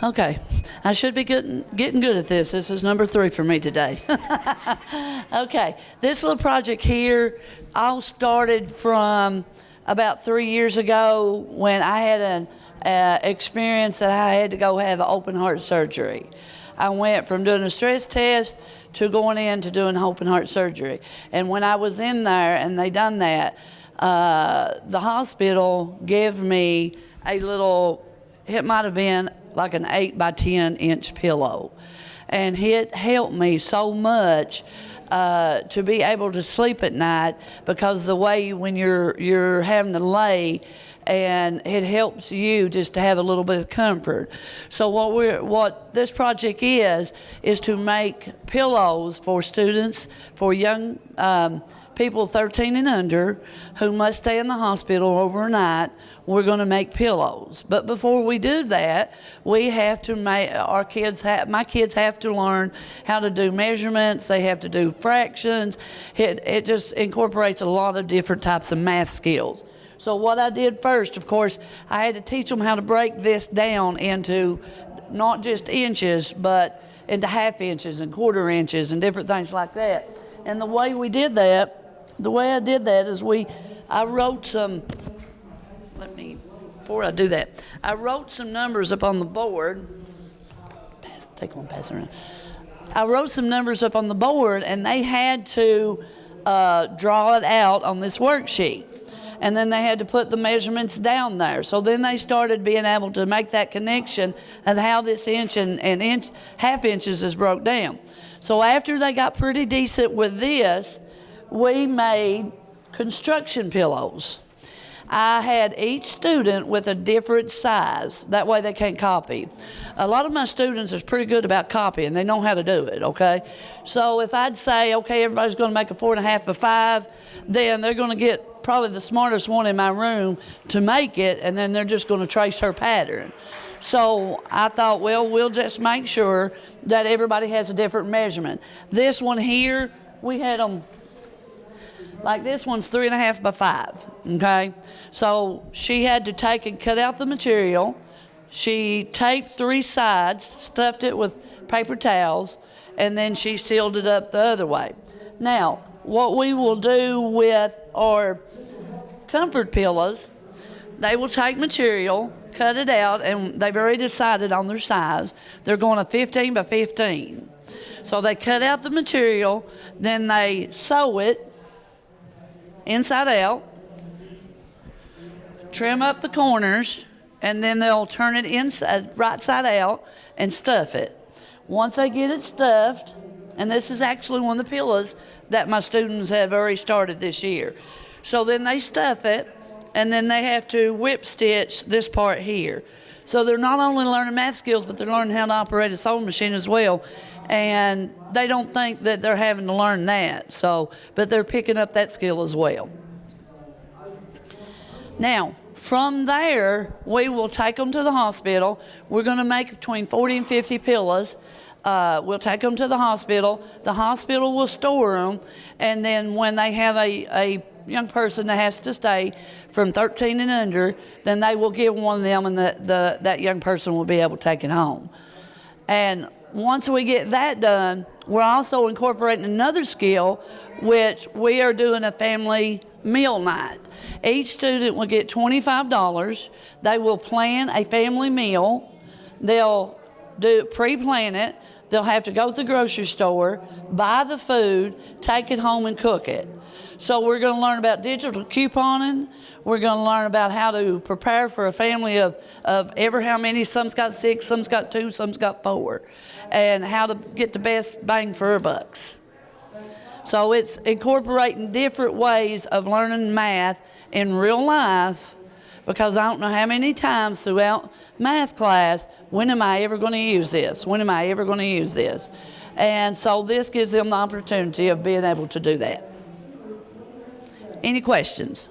Okay, I should be getting good at this. This is number 3 for me today. Okay, this little project here all started from about 3 years ago when I had an experience that I had to go have open heart surgery. I went from doing a stress test to going in to doing open heart surgery. And when I was in there and they done that, the hospital gave me a little, it might have been like an 8 by 10 inch pillow. And it helped me so much to be able to sleep at night, because the way when you're having to lay, and it helps you just to have a little bit of comfort. So what this project is to make pillows for students, for young people 13 and under who must stay in the hospital overnight. We're going to make pillows. But before we do that, we have to make, my kids have to learn how to do measurements. They have to do fractions. It just incorporates a lot of different types of math skills. So what I did first, of course, I had to teach them how to break this down into not just inches, but into half inches and quarter inches and different things like that. And the way I did that is I wrote some, before I do that, I wrote some numbers up on the board. Pass around. I wrote some numbers up on the board, and they had to draw it out on this worksheet. And then they had to put the measurements down there. So then they started being able to make that connection of how this inch and half inches is broke down. So after they got pretty decent with this, we made construction pillows. I had each student with a different size. That way they can't copy. A lot of my students are pretty good about copying. They know how to do it, okay? So if I'd say, okay, everybody's going to make a 4.5 by 5, then they're going to get probably the smartest one in my room to make it, and then they're just going to trace her pattern. So I thought, well, we'll just make sure that everybody has a different measurement. This one here, we had them, like this one's 3.5 by 5, okay? So she had to take and cut out the material. She taped 3 sides, stuffed it with paper towels, and then she sealed it up the other way. Now, what we will do with our comfort pillows, they will take material, cut it out, and they've already decided on their size. They're going to 15 by 15. So they cut out the material, then they sew it inside out, trim up the corners, and then they'll turn it inside, right side out, and stuff it. Once they get it stuffed, and this is actually one of the pillows that my students have already started this year. So then they stuff it, and then they have to whip stitch this part here. So they're not only learning math skills, but they're learning how to operate a sewing machine as well. And they don't think that they're having to learn that. But they're picking up that skill as well. Now, from there, we will take them to the hospital. We're going to make between 40 and 50 pillows. We'll take them to the hospital. The hospital will store them, and then when they have a young person that has to stay from 13 and under, then they will give one of them, and that young person will be able to take it home. And once we get that done, we're also incorporating another skill, which we are doing a family meal night. Each student will get $25. They will plan a family meal. They'll pre-plan it. They'll have to go to the grocery store, buy the food, take it home, and cook it. So we're going to learn about digital couponing. We're going to learn about how to prepare for a family of ever how many. Some's got 6, some's got 2, some's got 4. And how to get the best bang for our bucks. So it's incorporating different ways of learning math in real life, because I don't know how many times throughout math class, when am I ever going to use this? When am I ever going to use this? And so this gives them the opportunity of being able to do that. Any questions?